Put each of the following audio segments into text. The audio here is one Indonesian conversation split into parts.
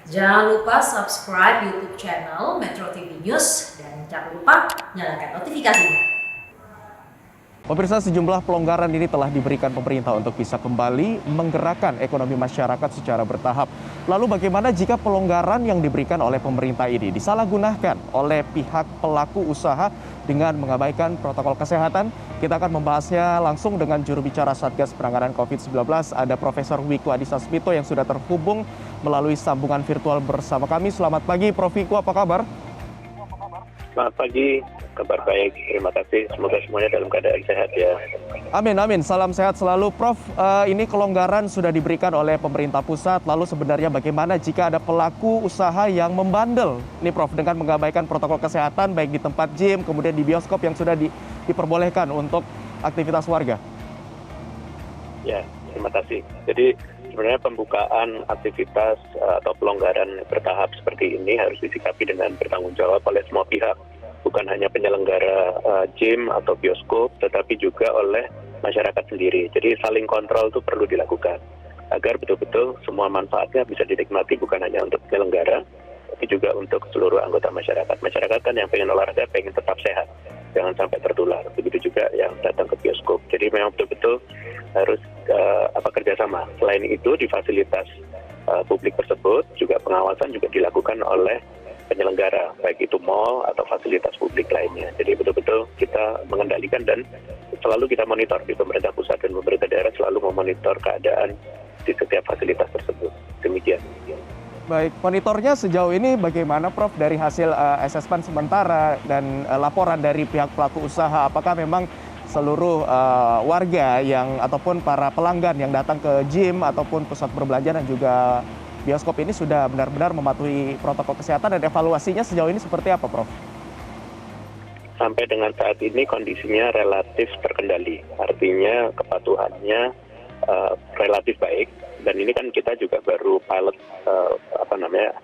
Jangan lupa subscribe YouTube channel Metro TV News dan jangan lupa nyalakan notifikasinya. Pemirsa, sejumlah pelonggaran ini telah diberikan pemerintah untuk bisa kembali menggerakkan ekonomi masyarakat secara bertahap. Lalu bagaimana jika pelonggaran yang diberikan oleh pemerintah ini disalahgunakan oleh pihak pelaku usaha dengan mengabaikan protokol kesehatan? Kita akan membahasnya langsung dengan juru bicara Satgas Penanganan COVID-19, ada Profesor Wiku Adhisa Smito yang sudah terhubung melalui sambungan virtual bersama kami. Selamat pagi, Prof. Wiku, apa kabar? Selamat pagi, kabar baik. Terima kasih. Semoga semuanya dalam keadaan sehat ya. Amin, amin. Salam sehat selalu. Prof, ini kelonggaran sudah diberikan oleh pemerintah pusat. Lalu sebenarnya bagaimana jika ada pelaku usaha yang membandel? Ini Prof, dengan mengabaikan protokol kesehatan baik di tempat gym, kemudian di bioskop yang sudah diperbolehkan untuk aktivitas warga. Ya, terima kasih. Jadi sebenarnya pembukaan aktivitas atau pelonggaran bertahap seperti ini harus disikapi dengan bertanggung jawab oleh semua pihak. Bukan hanya penyelenggara gym atau bioskop, tetapi juga oleh masyarakat sendiri. Jadi saling kontrol itu perlu dilakukan agar betul-betul semua manfaatnya bisa dinikmati bukan hanya untuk penyelenggara, tapi juga untuk seluruh anggota masyarakat. Masyarakat kan yang pengen olahraga, pengen tetap sehat, jangan sampai tertular. Begitu juga yang datang ke bioskop. Jadi memang betul-betul harus kerjasama. Selain itu di fasilitas publik tersebut juga pengawasan juga dilakukan oleh penyelenggara, baik itu mal atau fasilitas publik lainnya. Jadi betul-betul kita mengendalikan dan selalu kita monitor di pemerintah pusat dan pemerintah daerah selalu memonitor keadaan di setiap fasilitas tersebut. Demikian. Baik, monitornya sejauh ini bagaimana Prof dari hasil asesmen sementara dan laporan dari pihak pelaku usaha? Apakah memang seluruh warga yang ataupun para pelanggan yang datang ke gym ataupun pusat perbelanjaan dan juga bioskop ini sudah benar-benar mematuhi protokol kesehatan dan evaluasinya sejauh ini seperti apa, Prof? Sampai dengan saat ini kondisinya relatif terkendali, artinya kepatuhannya relatif baik. Dan ini kan kita juga baru pilot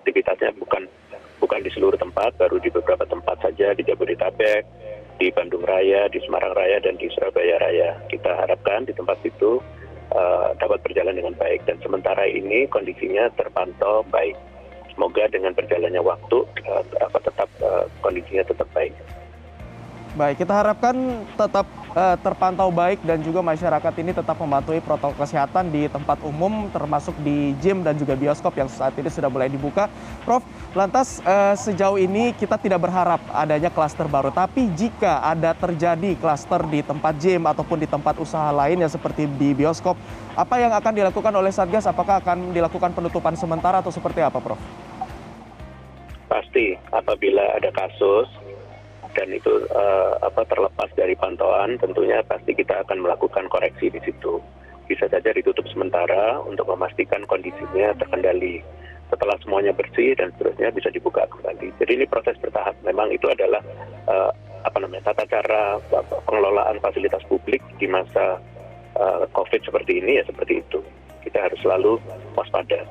aktivitasnya bukan di seluruh tempat, baru di beberapa tempat saja di Jabodetabek, di Bandung Raya, di Semarang Raya, dan di Surabaya Raya. Kita harapkan di tempat itu dapat berjalan dengan baik dan sementara ini kondisinya terpantau baik. Semoga dengan berjalannya waktu kondisinya tetap baik. Baik, kita harapkan tetap terpantau baik dan juga masyarakat ini tetap mematuhi protokol kesehatan di tempat umum termasuk di gym dan juga bioskop yang saat ini sudah mulai dibuka. Prof, lantas sejauh ini kita tidak berharap adanya klaster baru, tapi jika ada terjadi klaster di tempat gym ataupun di tempat usaha lain yang seperti di bioskop, apa yang akan dilakukan oleh Satgas? Apakah akan dilakukan penutupan sementara atau seperti apa, Prof? Pasti apabila ada kasus dan itu terlepas dari pantauan, tentunya pasti kita akan melakukan koreksi di situ. Bisa saja ditutup sementara untuk memastikan kondisinya terkendali. Setelah semuanya bersih dan seterusnya bisa dibuka kembali. Jadi ini proses bertahap. Memang itu adalah tata cara pengelolaan fasilitas publik di masa COVID seperti ini ya seperti itu. Kita harus selalu waspada.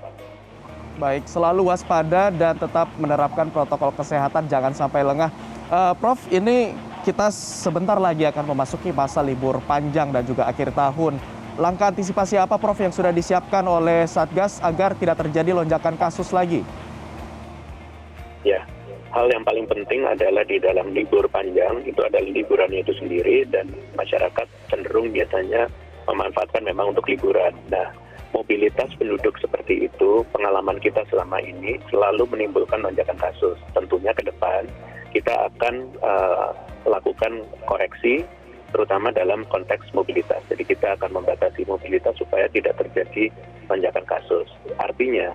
Baik, selalu waspada dan tetap menerapkan protokol kesehatan, jangan sampai lengah. Prof, ini kita sebentar lagi akan memasuki masa libur panjang dan juga akhir tahun. Langkah antisipasi apa, Prof, yang sudah disiapkan oleh Satgas agar tidak terjadi lonjakan kasus lagi? Ya, hal yang paling penting adalah di dalam libur panjang, itu adalah liburannya itu sendiri dan masyarakat cenderung biasanya memanfaatkan memang untuk liburan. Nah, mobilitas penduduk seperti itu, pengalaman kita selama ini selalu menimbulkan lonjakan kasus. Tentunya ke depan kita akan lakukan koreksi, terutama dalam konteks mobilitas. Jadi kita akan membatasi mobilitas supaya tidak terjadi lonjakan kasus. Artinya,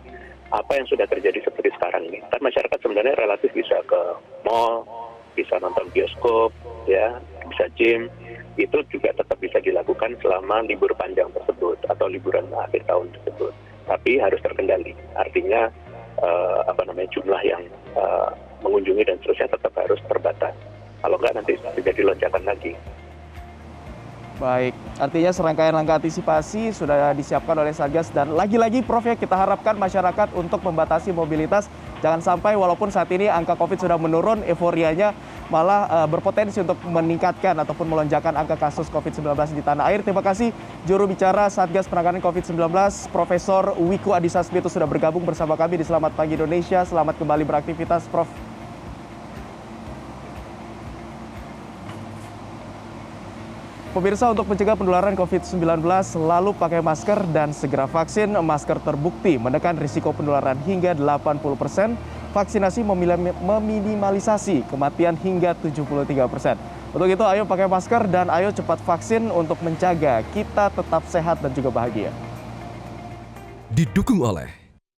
apa yang sudah terjadi seperti sekarang ini, kan masyarakat sebenarnya relatif bisa ke mall, bisa nonton bioskop, ya, bisa gym, itu juga tetap bisa dilakukan selama libur panjang tersebut atau liburan akhir tahun tersebut. Tapi harus terkendali. Artinya jumlah yang mengunjungi dan seterusnya tetap harus terbatas. Kalau enggak nanti terjadi lonjakan lagi. Baik, artinya serangkaian langkah antisipasi sudah disiapkan oleh Satgas dan lagi-lagi Prof ya kita harapkan masyarakat untuk membatasi mobilitas. Jangan sampai walaupun saat ini angka COVID sudah menurun, euforianya malah berpotensi untuk meningkatkan ataupun melonjakkan angka kasus COVID-19 di tanah air. Terima kasih juru bicara Satgas Penanganan COVID-19, Profesor Wiku Adhisa Smito sudah bergabung bersama kami di Selamat Pagi Indonesia. Selamat kembali beraktivitas, Prof. Pemirsa, untuk mencegah penularan COVID-19, selalu pakai masker dan segera vaksin. Masker terbukti menekan risiko penularan hingga 80%. Vaksinasi meminimalisasi kematian hingga 73%. Untuk itu, ayo pakai masker dan ayo cepat vaksin untuk menjaga kita tetap sehat dan juga bahagia. Didukung oleh